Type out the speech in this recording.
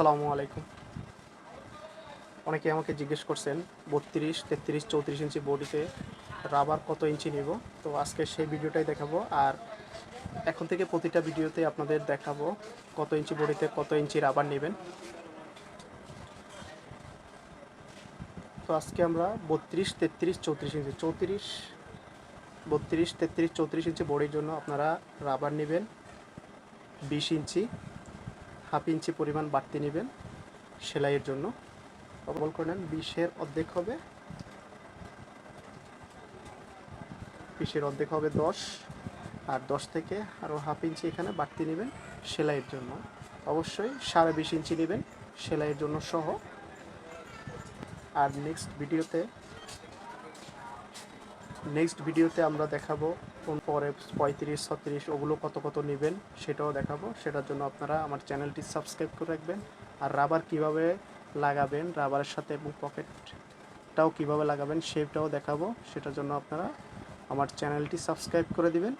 আসসালামু আলাইকুম। অনেকে আমাকে জিজ্ঞেস করছেন 32, 33, 34 ইঞ্চি বডিতে রাবার কত ইঞ্চি নিব। তো আজকে সেই ভিডিওটাই দেখাবো। আর এখন থেকে প্রতিটা ভিডিওতে আপনাদের দেখাবো কত ইঞ্চি বডিতে কত ইঞ্চি রাবার নেবেন। তো আজকে আমরা 32, 33, 34 ইঞ্চি 32, 33, 34 ইঞ্চি বডির জন্য আপনারা রাবার নেবেন 20 ইঞ্চি, হাফ ইঞ্চি পরিমাণ বাড়তি নেবেন সেলাইয়ের জন্য। বল করে নেন 20-এর অর্ধেক হবে, 20-এর অর্ধেক হবে 10, আর 10 থেকে আরও হাফ ইঞ্চি এখানে বাড়তি নেবেন সেলাইয়ের জন্য। অবশ্যই 20.5 ইঞ্চি নেবেন সেলাইয়ের জন্য সহ। আর নেক্সট ভিডিওতে আমরা দেখাবো কোন পরে 35, 36 ওগুলো কত কত নেবেন সেটাও দেখাবো। সেটার জন্য আপনারা আমার চ্যানেলটি সাবস্ক্রাইব করে রাখবেন। আর রাবার কিভাবে লাগাবেন, রাবারের সাথে এবং পকেটটাও কিভাবে লাগাবেন সেটাও দেখাবো। সেটার জন্য আপনারা আমার চ্যানেলটি সাবস্ক্রাইব করে দিবেন।